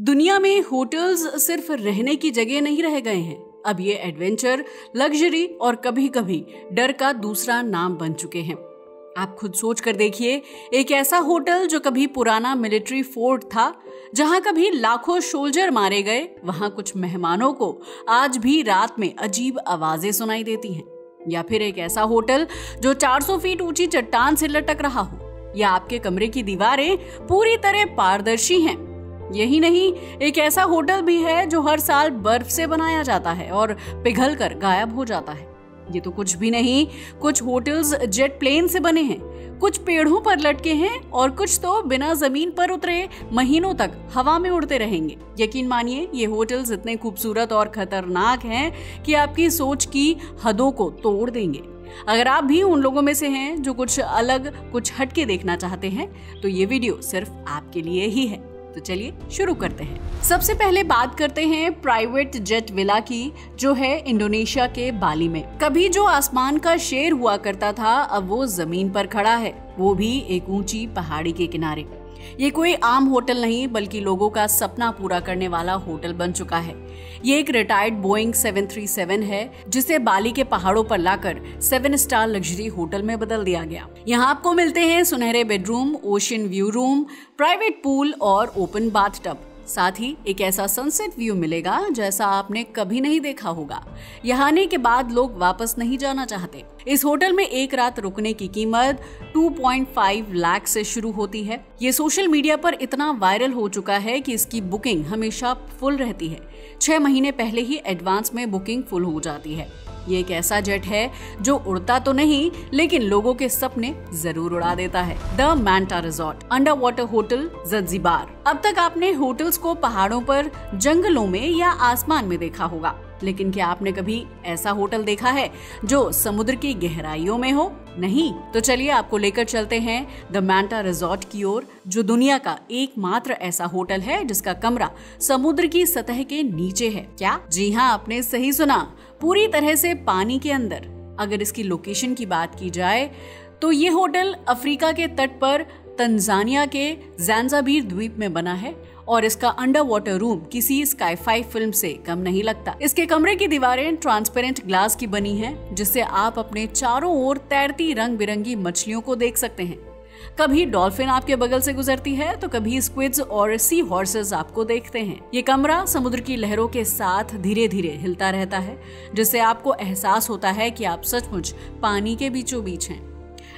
दुनिया में होटल्स सिर्फ रहने की जगह नहीं रह गए हैं। अब ये एडवेंचर, लग्जरी और कभी कभी डर का दूसरा नाम बन चुके हैं। आप खुद सोच कर देखिए, एक ऐसा होटल जो कभी पुराना मिलिट्री फोर्ट था, जहां कभी लाखों सोल्जर मारे गए, वहां कुछ मेहमानों को आज भी रात में अजीब आवाजें सुनाई देती हैं। या फिर एक ऐसा होटल जो 400 फीट ऊंची चट्टान से लटक रहा हो, या आपके कमरे की दीवारें पूरी तरह पारदर्शी हैं। यही नहीं, एक ऐसा होटल भी है जो हर साल बर्फ से बनाया जाता है और पिघल कर गायब हो जाता है। ये तो कुछ भी नहीं, कुछ होटल्स जेट प्लेन से बने हैं, कुछ पेड़ों पर लटके हैं और कुछ तो बिना जमीन पर उतरे महीनों तक हवा में उड़ते रहेंगे। यकीन मानिए, ये होटल्स इतने खूबसूरत और खतरनाक हैं कि आपकी सोच की हदों को तोड़ देंगे। अगर आप भी उन लोगों में से हैं जो कुछ अलग, कुछ हटके देखना चाहते हैं, तो ये वीडियो सिर्फ आपके लिए ही है। तो चलिए शुरू करते हैं। सबसे पहले बात करते हैं प्राइवेट जेट विला की, जो है इंडोनेशिया के बाली में। कभी जो आसमान का शेर हुआ करता था, अब वो जमीन पर खड़ा है, वो भी एक ऊंची पहाड़ी के किनारे। ये कोई आम होटल नहीं, बल्कि लोगों का सपना पूरा करने वाला होटल बन चुका है। ये एक रिटायर्ड बोइंग 737 है, जिसे बाली के पहाड़ों पर लाकर 7 स्टार लग्जरी होटल में बदल दिया गया। यहाँ आपको मिलते हैं सुनहरे bedroom, ocean view room, private pool और ओपन बाथटब। साथ ही एक ऐसा सनसेट व्यू मिलेगा जैसा आपने कभी नहीं देखा होगा। यहाँ आने के बाद लोग वापस नहीं जाना चाहते। इस होटल में एक रात रुकने की कीमत 2.5 लाख से शुरू होती है। ये सोशल मीडिया पर इतना वायरल हो चुका है कि इसकी बुकिंग हमेशा फुल रहती है। 6 महीने पहले ही एडवांस में बुकिंग फुल हो जाती है। ये एक ऐसा जेट है जो उड़ता तो नहीं, लेकिन लोगों के सपने जरूर उड़ा देता है। The Manta resort under water hotel Zanzibar. अब तक आपने होटल्स को पहाड़ों पर, जंगलों में या आसमान में देखा होगा, लेकिन क्या आपने कभी ऐसा होटल देखा है जो समुद्र की गहराइयों में हो? नहीं। तो चलिए आपको लेकर चलते हैं द मैंटा रिजॉर्ट की ओर, जो दुनिया का एकमात्र ऐसा होटल है जिसका कमरा समुद्र की सतह के नीचे है। क्या? जी हाँ, आपने सही सुना, पूरी तरह से पानी के अंदर। अगर इसकी लोकेशन की बात की जाए तो ये होटल अफ्रीका के तट पर तंजानिया के ज़ांज़ीबार द्वीप में बना है और इसका अंडर वाटर रूम किसी स्काई-फाई फिल्म से कम नहीं लगता। इसके कमरे की दीवारें ट्रांसपेरेंट ग्लास की बनी हैं, जिससे आप अपने चारों ओर तैरती रंग बिरंगी मछलियों को देख सकते हैं। कभी डॉल्फिन आपके बगल से गुजरती है, तो कभी स्क्विड्स और सी हॉर्सेस आपको देखते हैं। ये कमरा समुद्र की लहरों के साथ धीरे धीरे हिलता रहता है, जिससे आपको एहसास होता है कि आप सचमुच पानी के बीचों बीच हैं।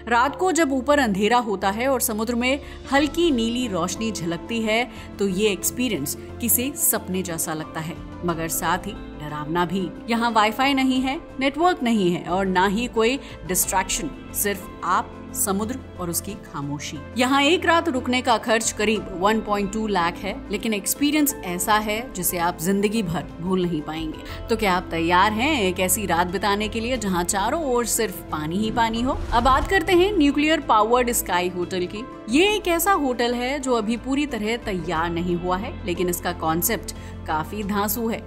रात को जब ऊपर अंधेरा होता है और समुद्र में हल्की नीली रोशनी झलकती है, तो ये एक्सपीरियंस किसी सपने जैसा लगता है, मगर साथ ही डरावना भी। यहाँ वाईफाई नहीं है, नेटवर्क नहीं है और ना ही कोई डिस्ट्रैक्शन, सिर्फ आप, समुद्र और उसकी खामोशी। यहाँ एक रात रुकने का खर्च करीब 1.2 लाख है, लेकिन एक्सपीरियंस ऐसा है जिसे आप जिंदगी भर भूल नहीं पाएंगे। तो क्या आप तैयार हैं एक ऐसी रात बिताने के लिए जहाँ चारों ओर सिर्फ पानी ही पानी हो? अब बात करते हैं न्यूक्लियर पावर्ड स्काई होटल की। ये एक ऐसा होटल है जो अभी पूरी तरह तैयार नहीं हुआ है, लेकिन इसका कॉन्सेप्ट काफी धांसू है।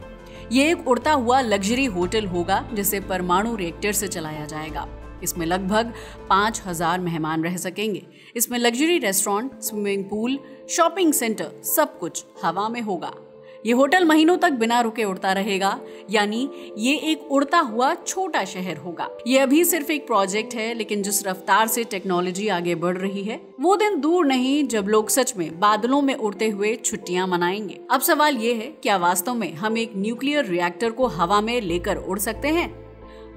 ये एक उड़ता हुआ लग्जरी होटल होगा जिसे परमाणु रिएक्टर से चलाया जाएगा। इसमें लगभग 5000 मेहमान रह सकेंगे। इसमें luxury restaurant, swimming pool, shopping centre, सब कुछ हवा में होगा। ये होटल महीनों तक बिना रुके उड़ता रहेगा, यानी ये एक उड़ता हुआ छोटा शहर होगा। ये अभी सिर्फ एक प्रोजेक्ट है, लेकिन जिस रफ्तार से टेक्नोलॉजी आगे बढ़ रही है, वो दिन दूर नहीं जब लोग सच में बादलों में उड़ते हुए छुट्टियां मनाएंगे। अब सवाल ये है, क्या वास्तव में हम एक न्यूक्लियर रिएक्टर को हवा में लेकर उड़ सकते हैं?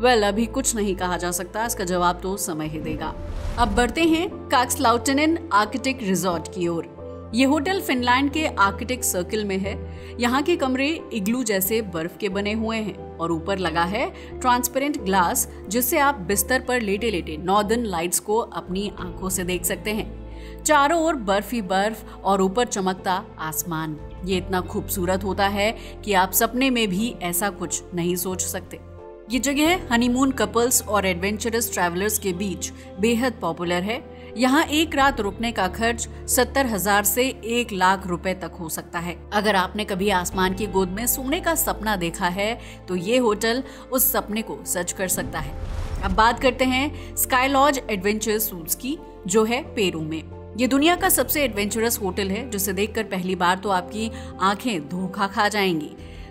अभी कुछ नहीं कहा जा सकता, इसका जवाब तो समय ही देगा। अब बढ़ते हैं काक्सलाउटेनेन आर्कटिक रिजॉर्ट की ओर। ये होटल फिनलैंड के आर्कटिक सर्किल में है। यहाँ के कमरे इग्लू जैसे बर्फ के बने हुए हैं और ऊपर लगा है ट्रांसपेरेंट ग्लास, जिससे आप बिस्तर पर लेटे लेटे नॉर्दर्न लाइट्स को अपनी आंखों से देख सकते हैं। चारों ओर बर्फ ही बर्फ और ऊपर चमकता आसमान। ये इतना खूबसूरत होता है कि आप सपने में भी ऐसा कुछ नहीं सोच सकते। ये जगह हनीमून कपल्स और एडवेंचरस ट्रैवलर्स के बीच बेहद पॉपुलर है। यहाँ एक रात रुकने का खर्च 70,000 से 1 लाख रुपए तक हो सकता है। अगर आपने कभी आसमान की गोद में सोने का सपना देखा है, तो ये होटल उस सपने को सच कर सकता है। अब बात करते हैं स्काई लॉज एडवेंचर सूट्स की, जो है पेरू में। ये दुनिया का सबसे एडवेंचरस होटल है, जिसे देखकर पहली बार तो आपकी आंखें धोखा खा जाएंगी।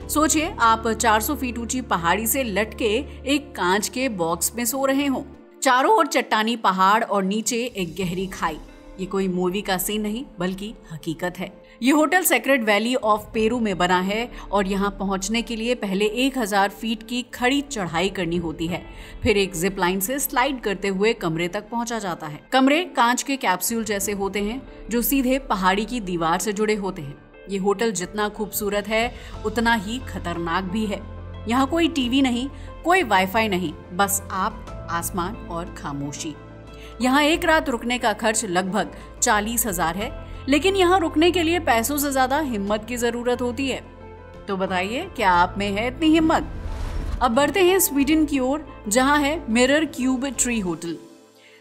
सोचिए, आप 400 फीट ऊंची पहाड़ी से लटके एक कांच के बॉक्स में सो रहे हो। चारों ओर चट्टानी पहाड़ और नीचे एक गहरी खाई। ये कोई मूवी का सीन नहीं, बल्कि हकीकत है। ये hotel sacred valley of Peru में बना है और यहाँ पहुँचने के लिए पहले 1000 फीट की खड़ी चढ़ाई करनी होती है। फिर एक जिप लाइन से स्लाइड करते हुए कमरे तक पहुँचा जाता है। कमरे कांच के कैप्सूल जैसे होते हैं, जो सीधे पहाड़ी की दीवार से जुड़े होते हैं। ये होटल जितना खूबसूरत है, उतना ही खतरनाक भी है। यहाँ कोई टीवी नहीं, कोई वाईफाई नहीं, बस आप, आसमान और खामोशी। यहाँ एक रात रुकने का खर्च लगभग 40,000 है, लेकिन यहाँ रुकने के लिए पैसों से ज्यादा हिम्मत की जरूरत होती है। तो बताइए, क्या आप में है इतनी हिम्मत? अब बढ़ते हैं स्वीडन की ओर, जहाँ है mirror cube tree hotel.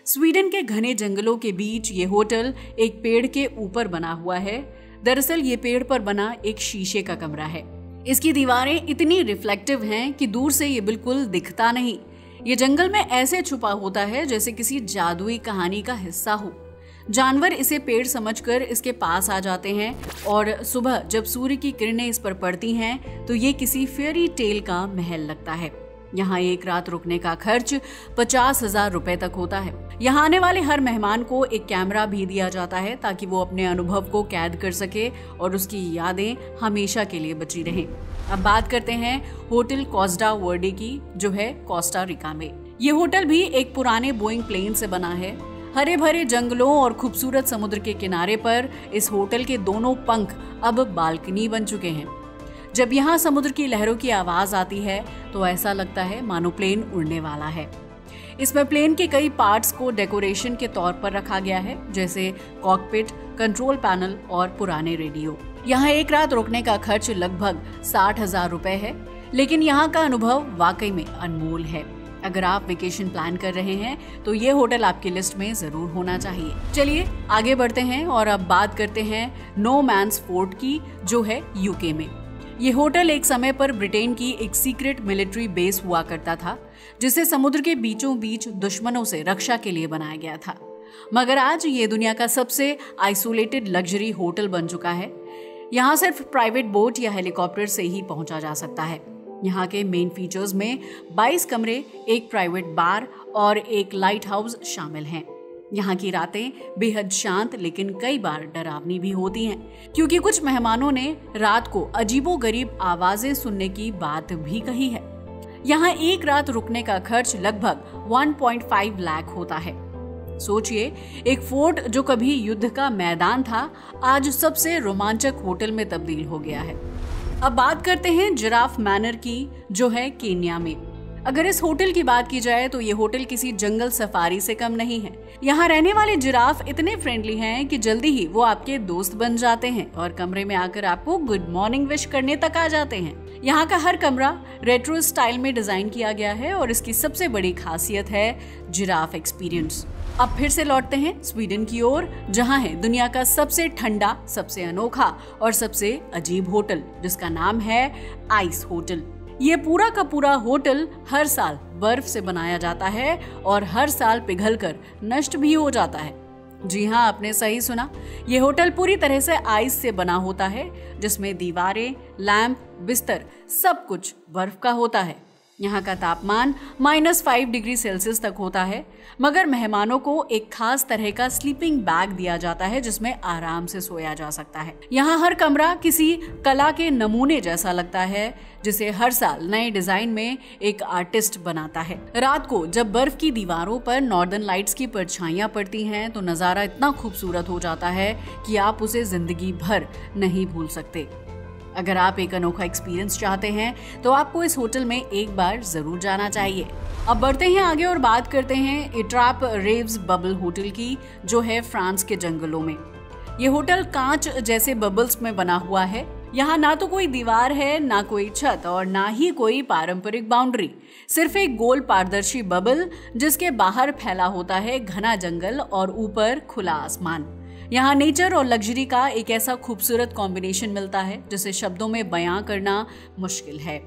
Sweden के घने जंगलों के बीच ये होटल एक पेड़ के ऊपर बना हुआ है। दरअसल ये पेड़ पर बना एक शीशे का कमरा है। इसकी दीवारें इतनी रिफ्लेक्टिव हैं कि दूर से ये बिल्कुल दिखता नहीं। ये जंगल में ऐसे छुपा होता है जैसे किसी जादुई कहानी का हिस्सा हो। जानवर इसे पेड़ समझकर इसके पास आ जाते हैं और सुबह जब सूर्य की किरणें इस पर पड़ती हैं तो ये किसी फेयरी टेल का महल लगता है। यहाँ एक रात रुकने का खर्च 50,000 रुपए तक होता है। यहाँ आने वाले हर मेहमान को एक कैमरा भी दिया जाता है ताकि वो अपने अनुभव को कैद कर सके और उसकी यादें हमेशा के लिए बची रहें। अब बात करते हैं होटल कोस्टा वर्डे की, जो है कोस्टा रिका में। ये होटल भी एक पुराने बोइंग प्लेन से बना है। हरे भरे जंगलों और खूबसूरत समुद्र के किनारे पर इस होटल के दोनों पंख अब बालकनी बन चुके हैं। जब यहाँ समुद्र की लहरों की आवाज आती है तो ऐसा लगता है मानो प्लेन उड़ने वाला है। इसमें प्लेन के कई पार्ट्स को डेकोरेशन के तौर पर रखा गया है, जैसे कॉकपिट, कंट्रोल पैनल और पुराने रेडियो। यहाँ एक रात रुकने का खर्च लगभग 60,000 रुपए है, लेकिन यहाँ का अनुभव वाकई में अनमोल है। अगर आप वेकेशन प्लान कर रहे हैं तो ये होटल आपकी लिस्ट में जरूर होना चाहिए। चलिए आगे बढ़ते हैं और अब बात करते हैं नो मैन्स फोर्ट की, जो है यूके में। ये होटल एक समय पर ब्रिटेन की एक सीक्रेट मिलिट्री बेस हुआ करता था, जिसे समुद्र के बीचों बीच दुश्मनों से रक्षा के लिए बनाया गया था। मगर आज ये दुनिया का सबसे आइसोलेटेड लग्जरी होटल बन चुका है। यहाँ सिर्फ प्राइवेट बोट या हेलीकॉप्टर से ही पहुंचा जा सकता है। यहाँ के मेन फीचर्स में 22 कमरे, एक प्राइवेट बार और एक लाइट हाउस शामिल हैं। यहाँ की रातें बेहद शांत लेकिन कई बार डरावनी भी होती हैं, क्योंकि कुछ मेहमानों ने रात को अजीबोगरीब आवाजें सुनने की बात भी कही है। यहाँ एक रात रुकने का खर्च लगभग 1.5 लाख होता है। सोचिए, एक फोर्ट जो कभी युद्ध का मैदान था, आज सबसे रोमांचक होटल में तब्दील हो गया है। अब बात करते हैं जिराफ मैनर की, जो है केन्या में। अगर इस होटल की बात की जाए तो ये होटल किसी जंगल सफारी से कम नहीं है। यहाँ रहने वाले जिराफ इतने फ्रेंडली हैं कि जल्दी ही वो आपके दोस्त बन जाते हैं और कमरे में आकर आपको गुड मॉर्निंग विश करने तक आ जाते हैं। यहाँ का हर कमरा रेट्रो स्टाइल में डिजाइन किया गया है और इसकी सबसे बड़ी खासियत है जिराफ एक्सपीरियंस। अब फिर से लौटते हैं स्वीडन की ओर, जहाँ है दुनिया का सबसे ठंडा, सबसे अनोखा और सबसे अजीब होटल, जिसका नाम है आइस होटल। ये पूरा का पूरा होटल हर साल बर्फ से बनाया जाता है और हर साल पिघलकर नष्ट भी हो जाता है। जी हाँ, आपने सही सुना, ये होटल पूरी तरह से आइस से बना होता है, जिसमें दीवारें, लैंप, बिस्तर सब कुछ बर्फ का होता है। यहाँ का तापमान -5 डिग्री सेल्सियस तक होता है, मगर मेहमानों को एक खास तरह का स्लीपिंग बैग दिया जाता है जिसमें आराम से सोया जा सकता है। यहाँ हर कमरा किसी कला के नमूने जैसा लगता है, जिसे हर साल नए डिजाइन में एक आर्टिस्ट बनाता है। रात को जब बर्फ की दीवारों पर नॉर्दर्न लाइट्स की परछाइयां पड़ती हैं तो नजारा इतना खूबसूरत हो जाता है कि आप उसे जिंदगी भर नहीं भूल सकते। अगर आप एक अनोखा एक्सपीरियंस चाहते हैं तो आपको इस होटल में एक बार जरूर जाना चाहिए। अब बढ़ते हैं आगे और बात करते हैं इट्राप रेव्स बबल होटल की, जो है फ्रांस के जंगलों में। ये होटल कांच जैसे बबल्स में बना हुआ है। यहाँ ना तो कोई दीवार है, ना कोई छत और ना ही कोई पारंपरिक बाउंड्री, सिर्फ एक गोल पारदर्शी बबल जिसके बाहर फैला होता है घना जंगल और ऊपर खुला आसमान। यहाँ नेचर और लग्जरी का एक ऐसा खूबसूरत कॉम्बिनेशन मिलता है जिसे शब्दों में बयां करना मुश्किल है।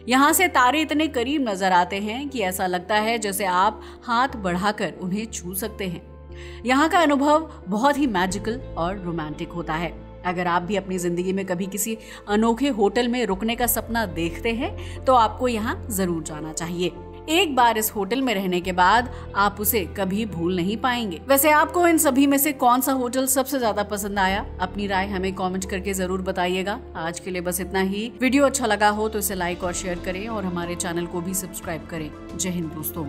यहाँ से तारे इतने करीब नजर आते हैं कि ऐसा लगता है जैसे आप हाथ बढ़ाकर उन्हें छू सकते हैं। यहाँ का अनुभव बहुत ही मैजिकल और रोमांटिक होता है। अगर आप भी अपनी जिंदगी में कभी किसी अनोखे होटल में रुकने का सपना देखते हैं तो आपको यहाँ जरूर जाना चाहिए। एक बार इस होटल में रहने के बाद आप उसे कभी भूल नहीं पाएंगे। वैसे आपको इन सभी में से कौन सा होटल सबसे ज्यादा पसंद आया? अपनी राय हमें कमेंट करके जरूर बताइएगा। आज के लिए बस इतना ही। वीडियो अच्छा लगा हो तो इसे लाइक और शेयर करें और हमारे चैनल को भी सब्सक्राइब करें। जय हिंद दोस्तों।